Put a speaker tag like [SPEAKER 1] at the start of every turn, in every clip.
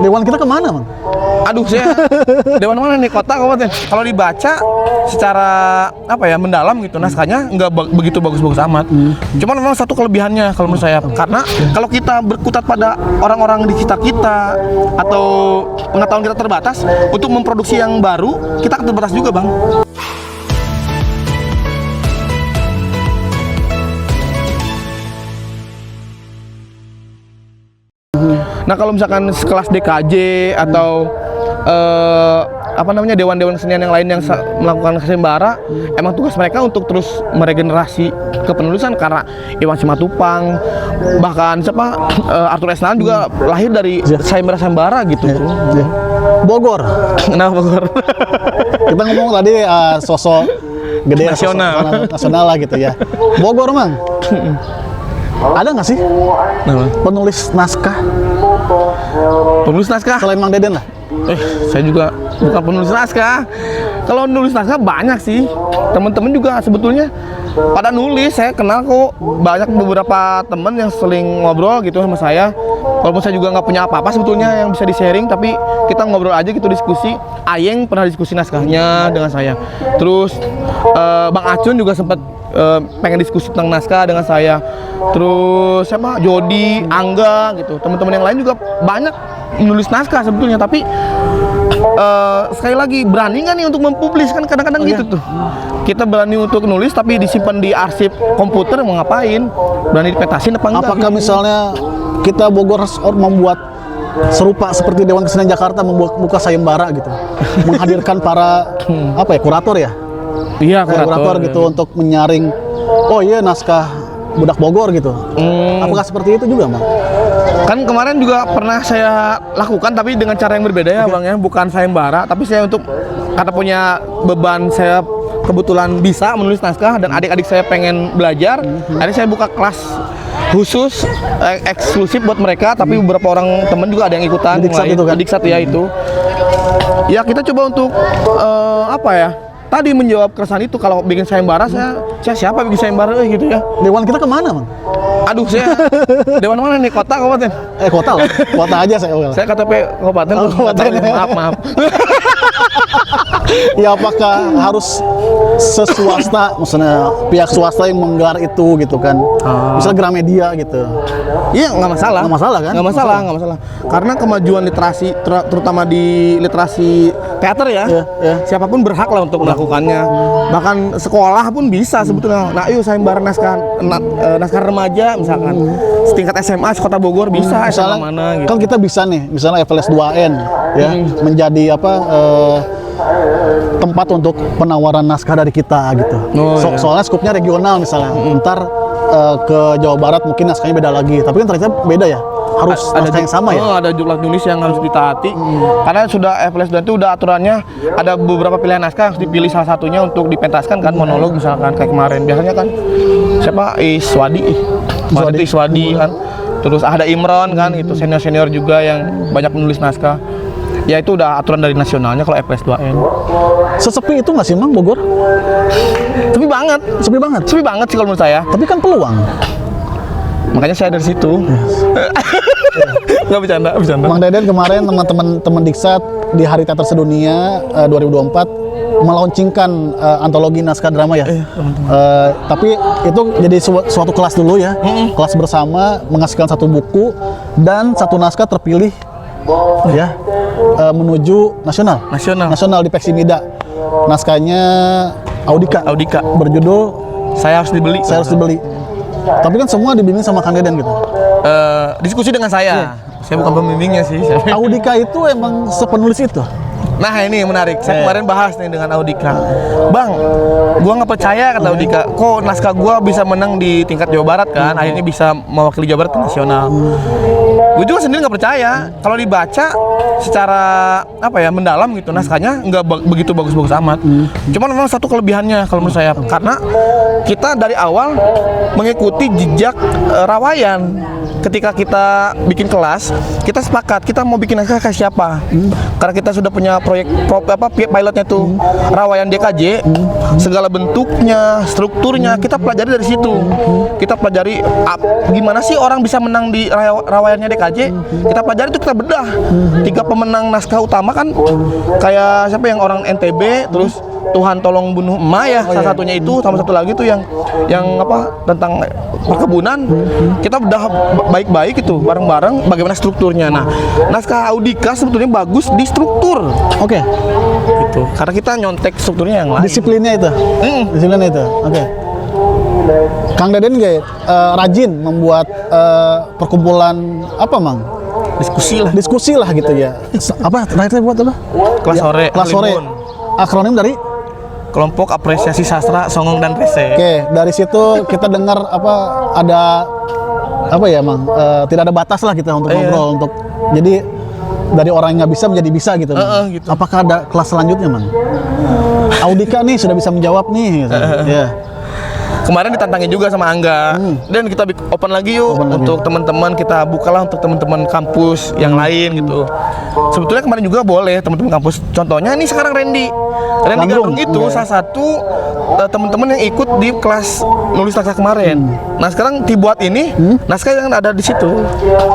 [SPEAKER 1] Dewan kita kemana, Bang?
[SPEAKER 2] Aduh, saya dewan mana nih, kota kabupaten? Kalau dibaca secara apa ya, mendalam gitu naskahnya nggak begitu bagus-bagus amat. Cuman memang satu kelebihannya kalau menurut saya, karena kalau kita berkutat pada orang-orang di sekitar kita atau pengetahuan kita terbatas, untuk memproduksi yang baru kita akan terbatas juga, Bang. Nah, kalau misalkan sekelas DKJ atau apa namanya, dewan-dewan kesenian yang lain yang melakukan sayembara, emang tugas mereka untuk terus meregenerasi kepenulisan, karena Iwan Simatupang, bahkan siapa Arthur Esnalan juga lahir dari sayembara gitu.
[SPEAKER 1] Bogor.
[SPEAKER 2] Kenapa Bogor?
[SPEAKER 1] Kita ngomong tadi sosok gede
[SPEAKER 2] nasional
[SPEAKER 1] lah gitu ya. Bogor, Mang. Ada nggak sih penulis naskah?
[SPEAKER 2] Penulis naskah?
[SPEAKER 1] Selain Mang Deden lah.
[SPEAKER 2] Saya juga bukan penulis naskah. Kalau nulis naskah banyak sih. Teman-teman juga sebetulnya pada nulis. Saya kenal kok banyak beberapa teman yang sering ngobrol gitu sama saya. Walaupun saya juga nggak punya apa-apa sebetulnya yang bisa di-sharing, tapi kita ngobrol aja gitu, diskusi. Ayeng pernah diskusi naskahnya dengan saya. Terus Bang Acun juga sempat pengen diskusi tentang naskah dengan saya. Terus siapa? Jody, Angga gitu. Teman-teman yang lain juga banyak menulis naskah sebetulnya, tapi sekali lagi berani nggak nih untuk mempublis, kan kadang-kadang gitu tuh. Kita berani untuk nulis tapi disimpan di arsip komputer, mau ngapain? Berani dipetasin apa enggak?
[SPEAKER 1] Apakah misalnya kita Bogor membuat serupa seperti Dewan Kesenian Jakarta membuka sayembara gitu, menghadirkan para apa ya, kurator ya?
[SPEAKER 2] Iya,
[SPEAKER 1] kurator gitu, untuk menyaring, oh iya naskah budak Bogor gitu. Apakah seperti itu juga, Bang?
[SPEAKER 2] Kan kemarin juga pernah saya lakukan, tapi dengan cara yang berbeda ya, Bang ya. Bukan sayembara, tapi saya untuk, karena punya beban, saya kebetulan bisa menulis naskah dan adik-adik saya pengen belajar. Akhirnya saya buka kelas khusus eksklusif buat mereka, tapi beberapa orang temen juga ada yang ikutan. Diksat ya itu. Ya kita coba untuk apa ya? Tadi menjawab keresahan itu. Kalau bikin sayembara, saya siapa bikin sayembara gitu ya.
[SPEAKER 1] Dewan kita kemana, Bang?
[SPEAKER 2] Aduh, saya dewan mana nih, kota kabupaten?
[SPEAKER 1] Kota lah, kota aja saya.
[SPEAKER 2] Saya KTP kabupaten. Maaf.
[SPEAKER 1] Ya, apakah harus swasta, maksudnya pihak swasta yang menggelar itu gitu kan? Misalnya Gramedia gitu.
[SPEAKER 2] Iya, nggak masalah.
[SPEAKER 1] Nggak masalah kan?
[SPEAKER 2] Nggak masalah. Karena kemajuan literasi, terutama di literasi teater ya, siapapun berhak lah untuk melakukannya. Bahkan sekolah pun bisa sebetulnya. Nah, yuk sayembara naskah remaja misalkan, setingkat SMA Kota Bogor bisa.
[SPEAKER 1] Misalnya
[SPEAKER 2] mana gitu.
[SPEAKER 1] Kan kita bisa nih, misalnya FLS 2N ya, menjadi apa, tempat untuk penawaran naskah dari kita gitu. Soalnya skupnya regional misalnya. Ntar ke Jawa Barat mungkin naskahnya beda lagi, tapi kan ternyata beda ya, harus naskah yang sama ya.
[SPEAKER 2] Ada jumlah nulis yang harus ditaati. Karena sudah FLS 2 itu udah aturannya, ada beberapa pilihan naskah, harus dipilih salah satunya untuk dipentaskan kan, monolog misalkan kayak kemarin. Biasanya kan siapa, Iswadi kan. Terus ada Imron kan, itu senior juga yang banyak menulis naskah. Ya itu udah aturan dari nasionalnya kalau FLS 2N.
[SPEAKER 1] Sesepi itu nggak sih, Mang, Bogor?
[SPEAKER 2] Sepi banget sih kalau menurut saya.
[SPEAKER 1] Tapi kan peluang.
[SPEAKER 2] Makanya saya dari situ. Nggak bercanda.
[SPEAKER 1] Mang Deden kemarin teman-teman Diksat di Hari Teater Sedunia 2024 melaunchingkan antologi naskah drama ya. Tapi itu jadi suatu kelas dulu ya. Kelas bersama menghasilkan satu buku dan satu naskah terpilih ya, menuju nasional di Peksimida. Naskahnya Audika berjudul Saya Harus Dibeli. Tapi kan semua dibimbing sama Kang Deden gitu.
[SPEAKER 2] Diskusi dengan saya. Saya bukan pembimbingnya sih.
[SPEAKER 1] Audika itu emang sepenulis itu.
[SPEAKER 2] Nah, ini menarik. Saya kemarin bahas nih dengan Audika. Bang, gua nggak percaya, kata Audika. Kok naskah gua bisa menang di tingkat Jawa Barat kan? Akhirnya bisa mewakili Jawa Barat ke nasional. Gue juga sendiri nggak percaya. Kalau dibaca secara apa ya, mendalam gitu, naskahnya nggak begitu bagus-bagus amat. Cuman memang satu kelebihannya kalau menurut saya, karena kita dari awal mengikuti jejak Rawayan. ketika kita bikin kelas, kita sepakat kita mau bikin naskah ke siapa. Karena kita sudah punya proyek pilotnya tuh Rawayan DKJ, segala bentuknya, strukturnya kita pelajari dari situ. Kita pelajari gimana sih orang bisa menang di Rawayannya DKJ. Kita pelajari itu, kita bedah. 3 pemenang naskah utama kan kayak siapa yang orang NTB, terus Tuhan Tolong Bunuh Emak ya, salah satunya itu, sama satu lagi tuh yang apa tentang perkebunan. Kita udah baik-baik itu bareng-bareng bagaimana strukturnya. Nah, naskah Audika sebetulnya bagus di struktur.
[SPEAKER 1] Oke.
[SPEAKER 2] Gitu. Karena kita nyontek strukturnya yang lain.
[SPEAKER 1] Disiplinnya itu. Disiplinnya itu. Oke. Kang Deden kayak rajin membuat perkumpulan apa, Mang? Diskusi lah gitu ya. Apa terakhir buat apa?
[SPEAKER 2] Kelas sore.
[SPEAKER 1] Kelas sore.
[SPEAKER 2] Limun.
[SPEAKER 1] Akronim dari
[SPEAKER 2] Kelompok Apresiasi Sastra Songong dan Rese.
[SPEAKER 1] Oke, dari situ kita dengar ada apa ya, Mang? Tidak ada batas lah kita untuk ngobrol, untuk jadi dari orang yang nggak bisa menjadi bisa gitu, Mang.
[SPEAKER 2] Gitu.
[SPEAKER 1] Apakah ada kelas selanjutnya, Mang? Audika nih sudah bisa menjawab nih gitu. Ya.
[SPEAKER 2] Kemarin ditantangin juga sama Angga, dan kita open lagi yuk untuk teman-teman, kita bukalah untuk teman-teman kampus yang lain gitu. Sebetulnya kemarin juga boleh teman-teman kampus. Contohnya nih sekarang Randy Gandrung itu salah satu teman-teman yang ikut di kelas nulis naskah kemarin. Nah sekarang dibuat ini naskah yang ada di situ,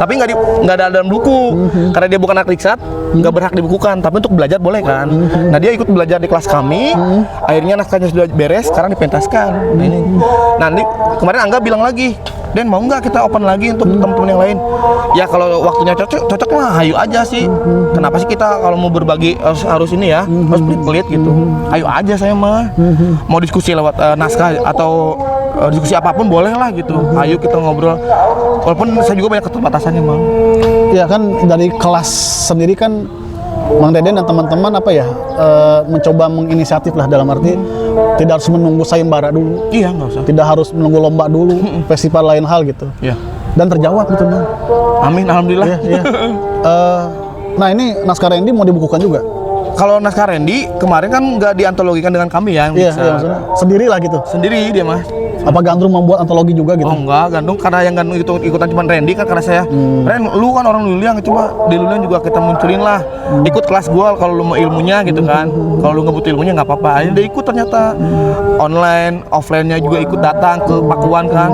[SPEAKER 2] tapi nggak ada dalam buku karena dia bukan anak riksat, nggak berhak dibukukan. Tapi untuk belajar boleh kan. Nah dia ikut belajar di kelas kami, akhirnya naskahnya sudah beres, sekarang dipentaskan. Nah, ini. Nanti kemarin Angga bilang lagi, Den mau nggak kita open lagi untuk teman-teman yang lain? Ya kalau waktunya cocok lah, ayo aja sih. Kenapa sih kita kalau mau berbagi harus ini ya, harus pelit-pelit gitu. Ayo aja saya mah. Mau diskusi lewat naskah atau diskusi apapun boleh lah gitu. Ayo kita ngobrol. Walaupun saya juga banyak keterbatasannya, Mang.
[SPEAKER 1] Ya kan dari kelas sendiri kan Mang Deden dan teman-teman mencoba menginisiatif lah, dalam arti tidak harus menunggu sayembara dulu.
[SPEAKER 2] Iya, nggak usah.
[SPEAKER 1] Tidak harus menunggu lomba dulu, festival lain hal gitu.
[SPEAKER 2] Iya.
[SPEAKER 1] Dan terjawab gitu, Mang.
[SPEAKER 2] Amin, alhamdulillah.
[SPEAKER 1] Iya. Nah ini naskah Randy mau dibukukan juga.
[SPEAKER 2] Kalau naskah Randy kemarin kan nggak diantologikan dengan kami ya.
[SPEAKER 1] Iya, maksudnya sendiri lah gitu.
[SPEAKER 2] Sendiri dia mah.
[SPEAKER 1] Apa Gandrung membuat antologi juga gitu?
[SPEAKER 2] Oh enggak, Gandrung karena yang Gandrung itu ikutan cuma Randy kan, karena saya Ren, lu kan orang Luliang, coba di Luliang juga kita munculin lah. Ikut kelas gua kalau lu mau ilmunya gitu kan. Kalau lu nggak butuh ilmunya nggak apa-apa. Akhirnya dia ikut ternyata. Online, offline-nya juga ikut datang ke Pakuan kan.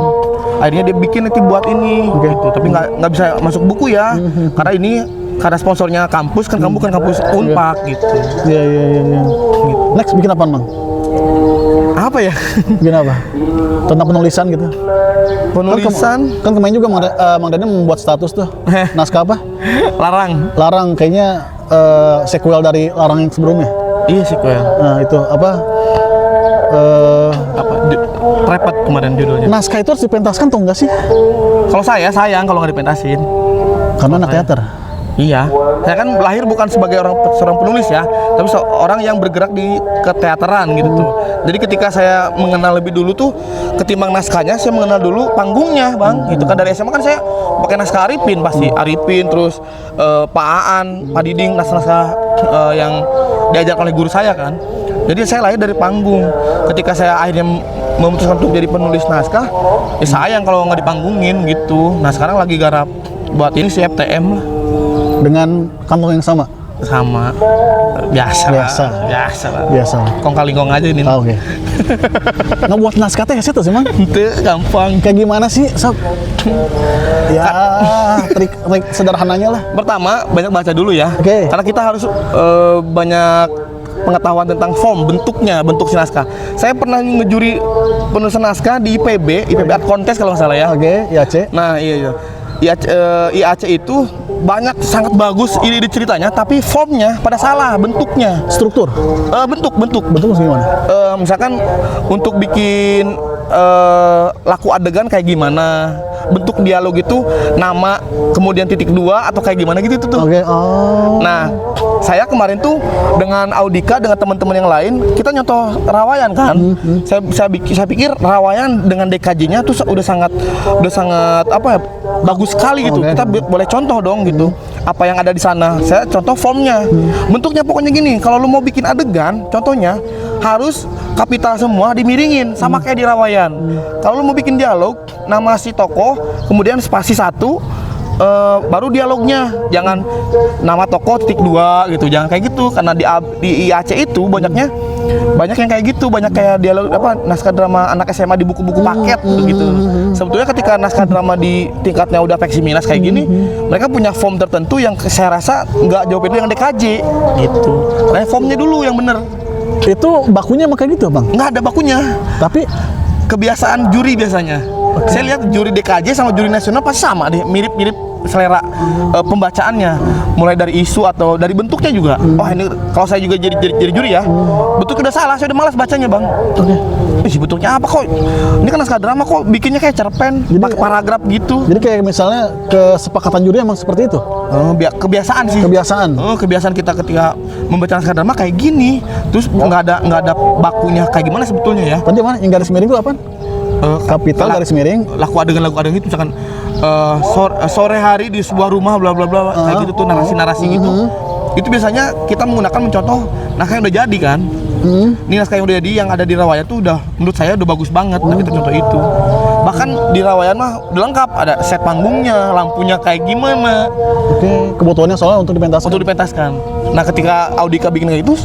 [SPEAKER 2] Akhirnya dia bikin nanti buat ini gitu. Tapi nggak bisa masuk buku ya. Karena sponsornya kampus kan, kamu kan kampus Unpak gitu.
[SPEAKER 1] Iya. Gitu. Next bikin apa, Mang?
[SPEAKER 2] Apa ya?
[SPEAKER 1] Bikin apa? Tentang penulisan gitu.
[SPEAKER 2] Penulisan?
[SPEAKER 1] Kan kemarin juga Mang Deden membuat status tuh. Naskah apa? Larang kayaknya sequel dari Larang yang sebelumnya.
[SPEAKER 2] Iya, sequel.
[SPEAKER 1] Nah, itu apa?
[SPEAKER 2] Repot kemarin judulnya.
[SPEAKER 1] Naskah itu harus dipentaskan atau enggak sih?
[SPEAKER 2] Kalau saya sayang kalau nggak dipentasin.
[SPEAKER 1] Karena anak teater.
[SPEAKER 2] Iya, saya kan lahir bukan sebagai seorang penulis ya, tapi seorang yang bergerak di keteateran gitu tuh. Jadi ketika saya mengenal lebih dulu tuh, ketimbang naskahnya, saya mengenal dulu panggungnya, Bang. Itu kan dari SMA kan saya pakai naskah Arifin pasti, Arifin, terus Pak Aan, Pak Diding, naskah-naskah yang diajarkan oleh guru saya kan. Jadi saya lahir dari panggung. Ketika saya akhirnya memutuskan untuk jadi penulis naskah, ya sayang kalau nggak dipanggungin gitu. Nah sekarang lagi garap buat ini si FTM lah.
[SPEAKER 1] Dengan kantong yang sama?
[SPEAKER 2] Sama. Biasa lah. Kong kali kong aja ini.
[SPEAKER 1] Oke. Ngebuat naskah teh itu sih, Mang?
[SPEAKER 2] Itu gampang.
[SPEAKER 1] Kayak gimana sih, Sob? Ya, trik sederhananya lah.
[SPEAKER 2] Pertama, banyak baca dulu ya.
[SPEAKER 1] Oke.
[SPEAKER 2] Karena kita harus banyak pengetahuan tentang form, bentuk si naskah. Saya pernah ngejuri penulisan naskah di IPB Art Contest kalau nggak salah ya.
[SPEAKER 1] Oke, IAC.
[SPEAKER 2] Nah, iya. IAC itu sangat bagus ide ceritanya, tapi formnya pada salah, bentuknya.
[SPEAKER 1] Struktur?
[SPEAKER 2] Bentuk
[SPEAKER 1] gimana?
[SPEAKER 2] Misalkan untuk bikin laku adegan kayak gimana, bentuk dialog itu nama kemudian titik 2 atau kayak gimana gitu tuh.
[SPEAKER 1] Oke.
[SPEAKER 2] Nah, saya kemarin tuh dengan Audika, dengan teman-teman yang lain, kita nyontoh Rawayan kan. Saya pikir Rawayan dengan DKJ-nya tuh udah sangat apa ya, bagus sekali gitu. Kita boleh contoh dong gitu. Apa yang ada di sana. Saya contoh formnya. Bentuknya pokoknya gini, kalau lu mau bikin adegan, contohnya harus kapital semua dimiringin sama kayak di Rawayan. Kalau lu mau bikin dialog, nama si tokoh, kemudian spasi 1, baru dialognya, jangan nama tokoh titik 2 gitu, jangan kayak gitu, karena di IAC itu banyak yang kayak gitu, banyak kayak dialog naskah drama anak SMA di buku-buku paket gitu. Sebetulnya ketika naskah drama di tingkatnya udah Peksiminas kayak gini, mereka punya form tertentu yang saya rasa nggak jauh beda dengan DKJ gitu. Karena formnya dulu yang bener.
[SPEAKER 1] Itu bakunya emang kayak gitu bang?
[SPEAKER 2] Nggak ada bakunya,
[SPEAKER 1] Tapi
[SPEAKER 2] kebiasaan juri biasanya. Saya lihat juri DKJ sama juri nasional pasti sama deh, mirip-mirip selera pembacaannya, mulai dari isu atau dari bentuknya juga. Oh ini kalau saya juga jadi juri ya, bentuknya udah salah, saya udah malas bacanya bang. Bentuknya apa kok? Ini kan naskah drama kok bikinnya kayak cerpen, pakai paragraf gitu.
[SPEAKER 1] Jadi kayak misalnya kesepakatan juri emang seperti itu?
[SPEAKER 2] Kebiasaan sih. Kebiasaan kita ketika membaca naskah drama kayak gini, terus nggak ada bakunya kayak gimana sebetulnya ya?
[SPEAKER 1] Tadi mana yang garis miring itu apa? Kapital garis miring.
[SPEAKER 2] Laku adegan itu misalkan sore hari di sebuah rumah bla bla bla kayak gitu tuh, narasi gitu. Itu biasanya kita menggunakan mencontoh naskah yang udah jadi kan. Ini naskah yang udah jadi yang ada di Rawayan tuh udah menurut saya udah bagus banget. Nah, kita contoh itu. Bahkan di Rawayan mah udah lengkap, ada set panggungnya, lampunya kayak gimana.
[SPEAKER 1] Kebutuhannya soalnya untuk dipentaskan.
[SPEAKER 2] Nah, ketika Audika bikin kayak itu,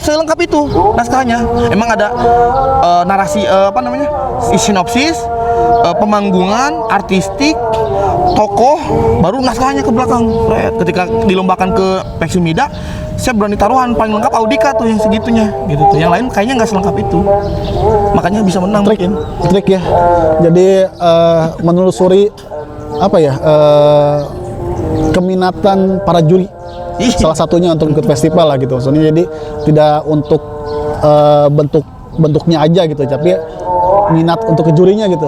[SPEAKER 2] selengkap itu naskahnya. Emang ada narasi sinopsis, pemanggungan, artistik, tokoh, baru naskahnya ke belakang. Ketika dilombakan ke Peksumida, saya berani taruhan paling lengkap Audika tuh yang segitunya gitu tuh. Yang lain kayaknya nggak selengkap itu. Makanya bisa menang
[SPEAKER 1] trik ya. Jadi menelusuri keminatan para juri. Salah satunya untuk ikut festival lah gitu. Maksudnya jadi tidak untuk bentuknya aja gitu, tapi minat untuk ke jurinya gitu.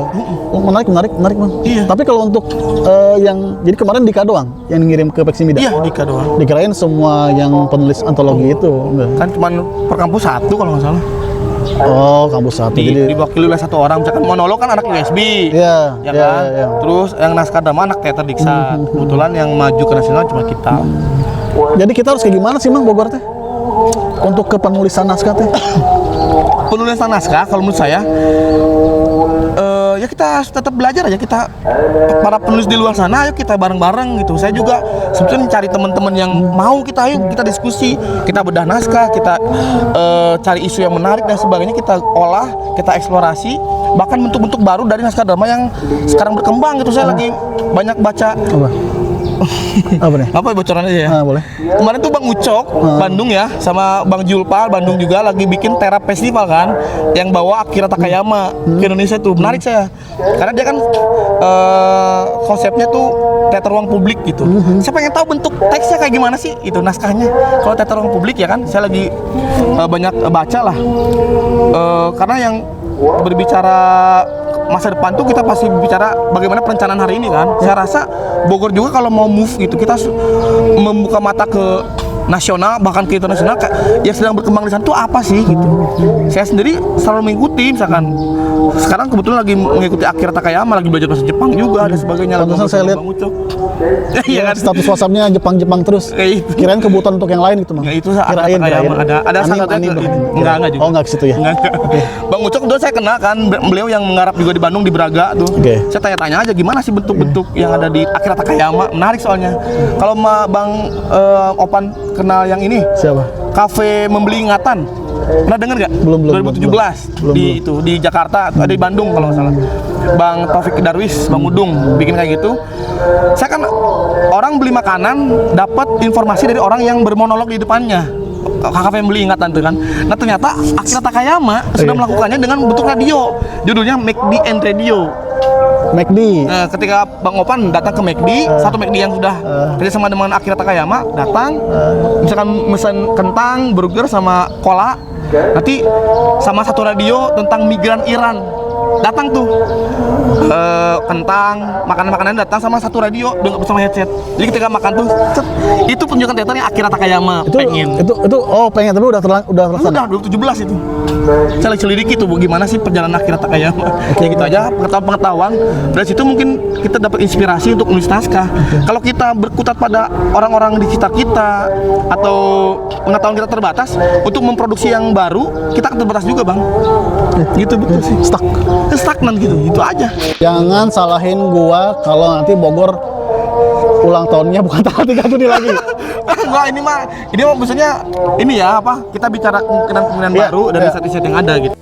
[SPEAKER 1] Menarik bang.
[SPEAKER 2] Iya.
[SPEAKER 1] Tapi kalau untuk yang jadi kemarin Dika doang yang ngirim ke Peksumida.
[SPEAKER 2] Iya, Dika doang.
[SPEAKER 1] Dikirain semua yang penulis antologi itu. Enggak.
[SPEAKER 2] Kan cuma per kampus 1 kalau nggak salah.
[SPEAKER 1] Oh, kampus 1. Jadi
[SPEAKER 2] diwakili oleh 1 orang. Misalkan monolog kan anak USB.
[SPEAKER 1] Iya,
[SPEAKER 2] ya kan. Iya. Terus yang naskah drama anak teater Diksat. Kebetulan yang maju ke nasional cuma kita.
[SPEAKER 1] Jadi kita harus kayak gimana sih Mang Bogor teh? Untuk kepenulisan naskah teh?
[SPEAKER 2] Penulisan naskah kalau menurut saya ya kita harus tetap belajar aja, kita para penulis di luar sana, ayo kita bareng-bareng gitu. Saya juga sebetulnya mencari teman-teman yang mau ayo kita diskusi, kita bedah naskah, kita cari isu yang menarik dan sebagainya, kita olah, kita eksplorasi, bahkan bentuk-bentuk baru dari naskah drama yang sekarang berkembang gitu. Saya lagi banyak baca. Apa nih? Apa bocoran aja ya?
[SPEAKER 1] Boleh.
[SPEAKER 2] Kemarin tuh Bang Ucok, Bandung ya, sama Bang Julpal, Bandung juga lagi bikin Terap Festival kan, yang bawa Akira Takayama ke Indonesia tuh. Menarik saya, karena dia kan konsepnya tuh teater ruang publik gitu. Saya pengen tahu bentuk teksnya kayak gimana sih, itu naskahnya. Kalau teater ruang publik ya kan, saya lagi banyak baca lah, karena yang berbicara masa depan tuh kita pasti bicara bagaimana perencanaan hari ini kan. Saya rasa Bogor juga kalau mau move gitu, kita membuka mata ke nasional bahkan ke internasional, yang sedang berkembang di sana tuh apa sih gitu. Saya sendiri selalu mengikuti, misalkan sekarang kebetulan lagi mengikuti Akira Takayama, lagi belajar bahasa Jepang juga dan sebagainya.
[SPEAKER 1] Pantesan saya lihat
[SPEAKER 2] iya kan,
[SPEAKER 1] status WhatsApp-nya Jepang terus. Kirain kebutuhan untuk yang lain gitu Mang.
[SPEAKER 2] Ya itu Akira Takayama ada satu enggak juga.
[SPEAKER 1] Oh enggak ke situ ya.
[SPEAKER 2] Okay. Bang Ucok dulu saya kenal kan, beliau yang menggarap juga di Bandung di Braga tuh. Saya tanya-tanya aja gimana sih bentuk-bentuk yang ada di Akira Takayama, menarik soalnya. Kalau Bang Opan kenal yang ini?
[SPEAKER 1] Siapa?
[SPEAKER 2] Kafe Membeli Ingatan. Pernah dengar nggak?
[SPEAKER 1] Belum.
[SPEAKER 2] 2017 di Jakarta, ada di Bandung kalau nggak salah. Bang Taufik Darwis, Bang Udung bikin kayak gitu. Saya kan orang beli makanan dapat informasi dari orang yang bermonolog di depannya. Kafe Membeli Ingatan tuh kan. Nah ternyata Akira Takayama sudah melakukannya dengan bentuk radio. Judulnya McD and Radio.
[SPEAKER 1] McD.
[SPEAKER 2] Nah, ketika Bang Opan datang ke McD, satu McD yang sudah kerjasama dengan Akira Takayama datang, misalkan mesen kentang, burger sama cola, nanti sama satu radio tentang migran Iran datang tuh, kentang, makanan-makanan datang sama satu radio dengan bersama headset. Jadi ketika makan tuh, itu penunjukan teaternya Akira Takayama.
[SPEAKER 1] Itu pengen tapi udah terlaksana.
[SPEAKER 2] Udah 2017 itu. Saya lagi selidiki tuh gimana sih perjalanan Akira Takayama. Kayak gitu aja, pengetahuan. Dari situ mungkin kita dapat inspirasi untuk menulis naskah. Kalau kita berkutat pada orang-orang di sekitar kita atau pengetahuan kita terbatas, untuk memproduksi yang baru kita akan terbatas juga, Bang. Gitu betul sih.
[SPEAKER 1] Stuck.
[SPEAKER 2] stagnan gitu, itu aja.
[SPEAKER 1] Jangan salahin gua kalau nanti Bogor ulang tahunnya bukan tanggal 3 Juni lagi.
[SPEAKER 2] Enggak, ini mah maksudnya ini ya apa? Kita bicara kemungkinan
[SPEAKER 1] Iya,
[SPEAKER 2] baru dari
[SPEAKER 1] iya.
[SPEAKER 2] riset yang ada gitu.